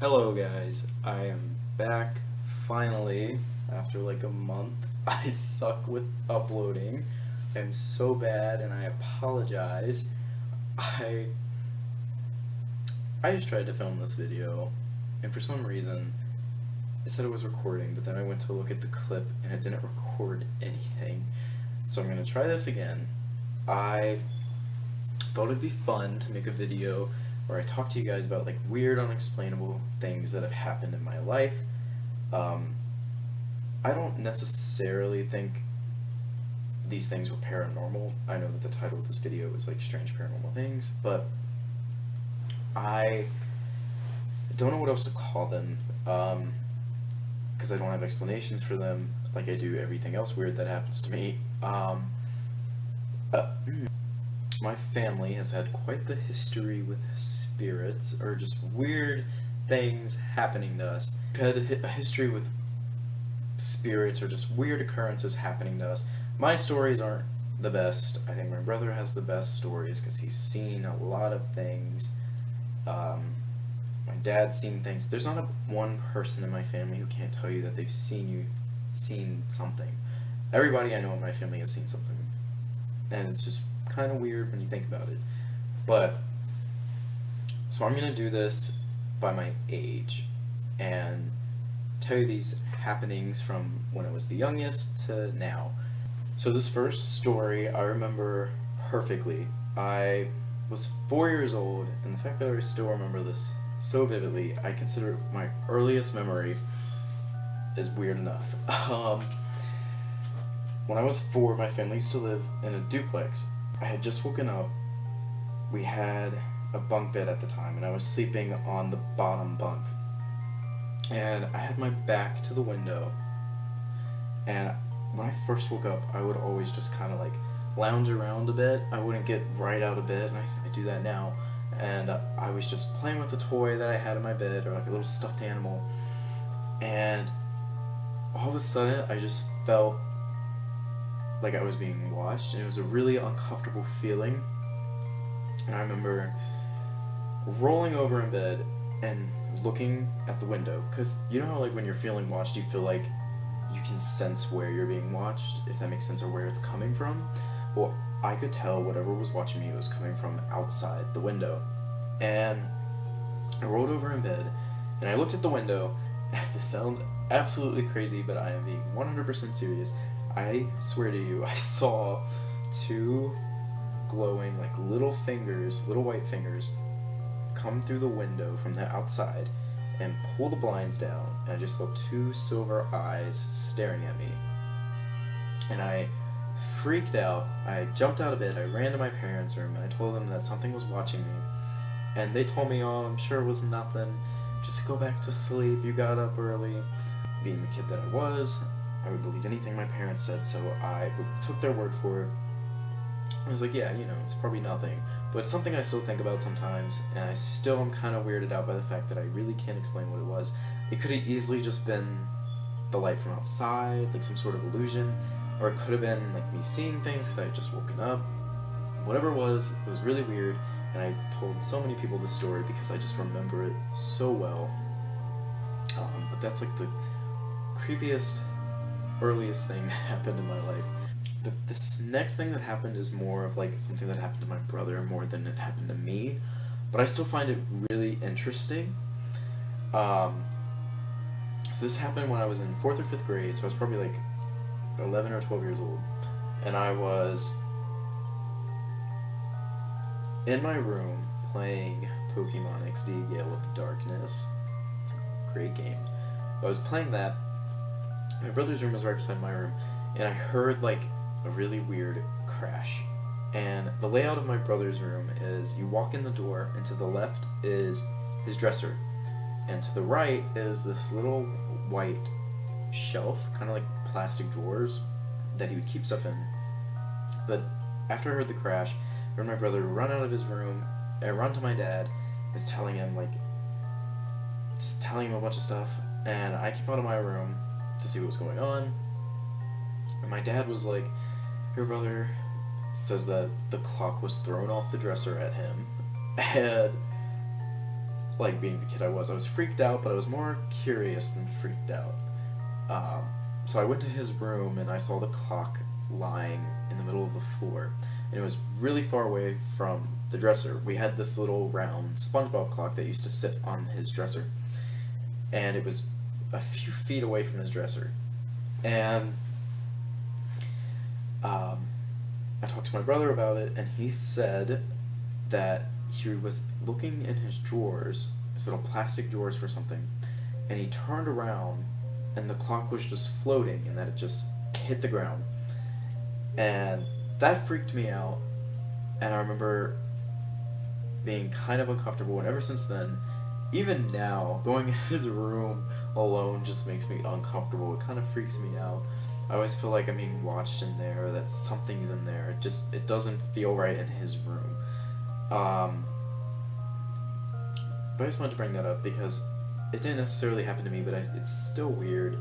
Hello guys, I am back finally after like a month. I suck with uploading. I'm so bad and I apologize. I I just tried to film this video and for some reason it said it was recording, but then I went to look at the clip and it didn't record anything. So I'm gonna try this again. I thought it'd be fun to make a video where I talk to you guys about like weird, unexplainable things that have happened in my life. I don't necessarily think these things were paranormal. I know that the title of this video is like Strange Paranormal Things, but I don't know what else to call them because I don't have explanations for them like I do everything else weird that happens to me. My family has had quite the history with spirits, or just weird things happening to us. We've had a history with spirits, or just weird occurrences happening to us. My stories aren't the best. I think my brother has the best stories because he's seen a lot of things. My dad's seen things. There's not one person in my family who can't tell you that they've seen something. Everybody I know in my family has seen something, and it's just kind of weird when you think about it. But so I'm gonna do this by my age and tell you these happenings from when I was the youngest to now. So this first story I remember perfectly. I was 4 years old, and the fact that I still remember this so vividly, I consider it my earliest memory, is weird enough. When I was 4, my family used to live in a duplex. I had just woken up. We had a bunk bed at the time, and I was sleeping on the bottom bunk. And I had my back to the window. And when I first woke up, I would always just kind of like lounge around a bit. I wouldn't get right out of bed, and I do that now. And I was just playing with the toy that I had in my bed, or like a little stuffed animal. And all of a sudden, I just felt like I was being watched, and it was a really uncomfortable feeling. And I remember rolling over in bed and looking at the window, because you know how like when you're feeling watched, you feel like you can sense where you're being watched, if that makes sense, or where it's coming from. Well, I could tell whatever was watching me was coming from outside the window. And I rolled over in bed, and I looked at the window, and this sounds absolutely crazy, but I am being 100% serious. I swear to you, I saw two glowing, like little fingers, little white fingers, come through the window from the outside and pull the blinds down, and I just saw two silver eyes staring at me. And I freaked out. I jumped out of bed, I ran to my parents' room, and I told them that something was watching me. And they told me, oh, I'm sure it was nothing. Just go back to sleep, you got up early. Being the kid that I was, I would believe anything my parents said, so I took their word for it. I was like, yeah, it's probably nothing. But it's something I still think about sometimes, and I still am kind of weirded out by the fact that I really can't explain what it was. It could have easily just been the light from outside, like some sort of illusion, or it could have been like me seeing things because I had just woken up. Whatever it was really weird, and I told so many people this story because I just remember it so well. But that's like the creepiest, earliest thing that happened in my life. This next thing that happened is more of like something that happened to my brother more than it happened to me, but I still find it really interesting. So this happened when I was in 4th or 5th grade, so I was probably like 11 or 12 years old, and I was in my room playing Pokemon XD Gale of Darkness. It's a great game. I was playing that. My brother's room was right beside my room, and I heard like a really weird crash. And the layout of my brother's room is you walk in the door, and to the left is his dresser, and to the right is this little white shelf, kind of like plastic drawers that he would keep stuff in. But after I heard the crash, I heard my brother run out of his room and run to my dad, just telling him a bunch of stuff. And I came out of my room to see what was going on, and my dad was like, your brother says that the clock was thrown off the dresser at him, and like being the kid I was. I was freaked out, but I was more curious than freaked out. So I went to his room and I saw the clock lying in the middle of the floor, and it was really far away from the dresser. We had this little round SpongeBob clock that used to sit on his dresser, and it was a few feet away from his dresser. And I talked to my brother about it, and he said that he was looking in his drawers, his little plastic drawers for something, and he turned around and the clock was just floating and that it just hit the ground. And that freaked me out, and I remember being kind of uncomfortable, and ever since then, even now, going in his room alone just makes me uncomfortable. It kind of freaks me out. I always feel like I'm being watched in there, or that something's in there. It doesn't feel right in his room. But I just wanted to bring that up because it didn't necessarily happen to me, but it's still weird,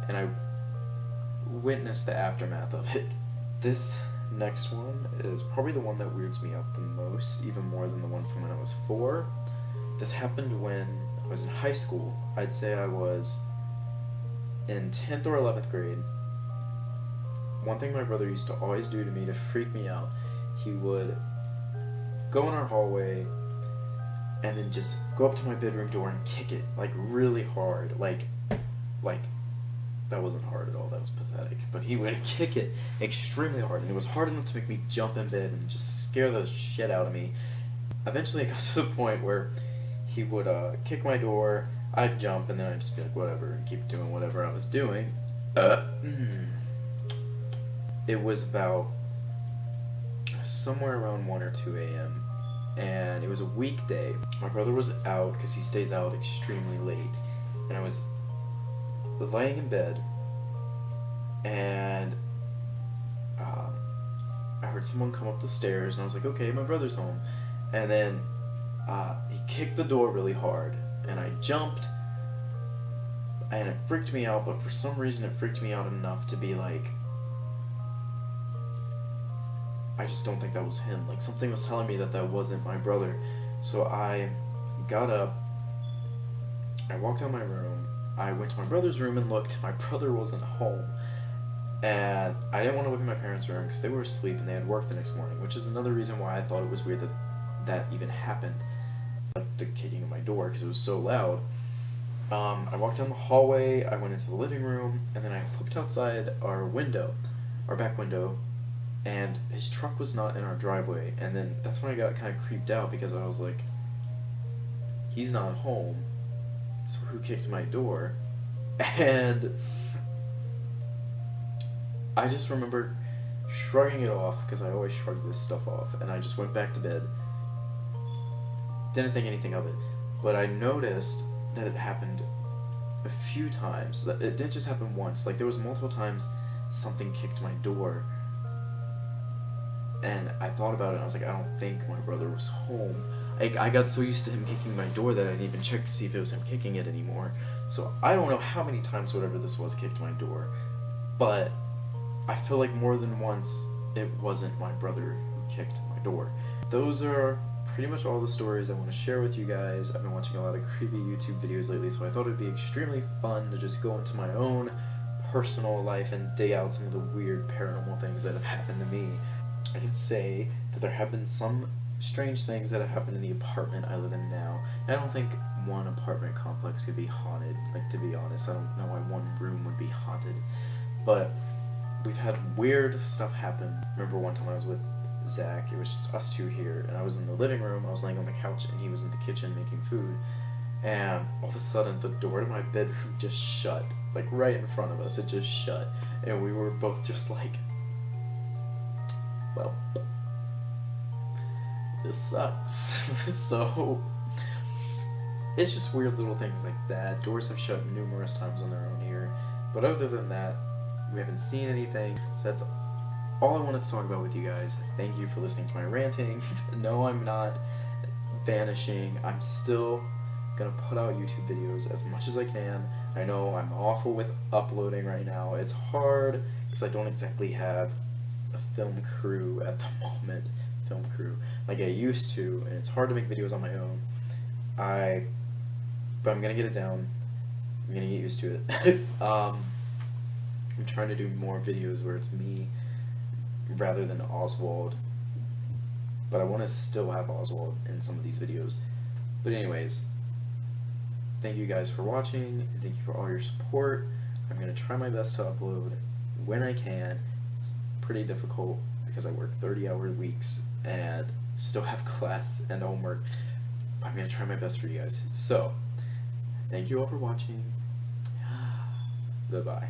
and I witnessed the aftermath of it. This next one is probably the one that weirds me out the most, even more than the one from when I was 4. This happened when I was in high school. I'd say I was in 10th or 11th grade. One thing my brother used to always do to me to freak me out, he would go in our hallway and then just go up to my bedroom door and kick it, like, really hard. Like, that wasn't hard at all, that was pathetic. But he would kick it extremely hard, and it was hard enough to make me jump in bed and just scare the shit out of me. Eventually it got to the point where he would kick my door, I'd jump, and then I'd just be like, whatever, and keep doing whatever I was doing. It was about somewhere around 1 or 2 a.m., and it was a weekday. My brother was out, because he stays out extremely late, and I was laying in bed, and I heard someone come up the stairs, and I was like, okay, my brother's home. And then he kicked the door really hard, and I jumped, and it freaked me out, but for some reason it freaked me out enough to be like, I just don't think that was him. Like, something was telling me that wasn't my brother. So I got up, I walked out of my room, I went to my brother's room and looked. My brother wasn't home, and I didn't want to look in my parents' room because they were asleep and they had work the next morning, which is another reason why I thought it was weird that even happened. Like the kicking of my door, because it was so loud. I walked down the hallway, I went into the living room, and then I looked outside our window, our back window, and his truck was not in our driveway. And then that's when I got kind of creeped out, because I was like, he's not home, so who kicked my door? And I just remember shrugging it off, because I always shrug this stuff off, and I just went back to bed. Didn't think anything of it, but I noticed that it happened a few times. That it didn't just happen once. Like, there was multiple times something kicked my door, and I thought about it, and I was like, I don't think my brother was home. I got so used to him kicking my door that I didn't even check to see if it was him kicking it anymore. So I don't know how many times whatever this was kicked my door, but I feel like more than once it wasn't my brother who kicked my door. Those are pretty much all the stories I want to share with you guys. I've been watching a lot of creepy YouTube videos lately, so I thought it'd be extremely fun to just go into my own personal life and dig out some of the weird paranormal things that have happened to me. I can say that there have been some strange things that have happened in the apartment I live in now. And I don't think one apartment complex could be haunted. Like, to be honest, I don't know why one room would be haunted. But we've had weird stuff happen. Remember one time I was with Zach, it was just us two here, and I was in the living room, I was laying on the couch, and he was in the kitchen making food, and all of a sudden the door to my bedroom just shut, like right in front of us, it just shut, and we were both just like, well, this sucks. So it's just weird little things like that. Doors have shut numerous times on their own here, but other than that, we haven't seen anything. So that's all I wanted to talk about with you guys. Thank you for listening to my ranting. No, I'm not vanishing. I'm still gonna put out YouTube videos as much as I can. I know I'm awful with uploading right now. It's hard because I don't exactly have a film crew at the moment. Film crew like I used to, and it's hard to make videos on my own. I but I'm gonna get it down. I'm gonna get used to it. I'm trying to do more videos where it's me rather than Oswald, but I want to still have Oswald in some of these videos. But anyways, thank you guys for watching, and thank you for all your support. I'm gonna try my best to upload when I can. It's pretty difficult because I work 30-hour weeks and still have class and homework. I'm gonna try my best for you guys. So, thank you all for watching. Goodbye.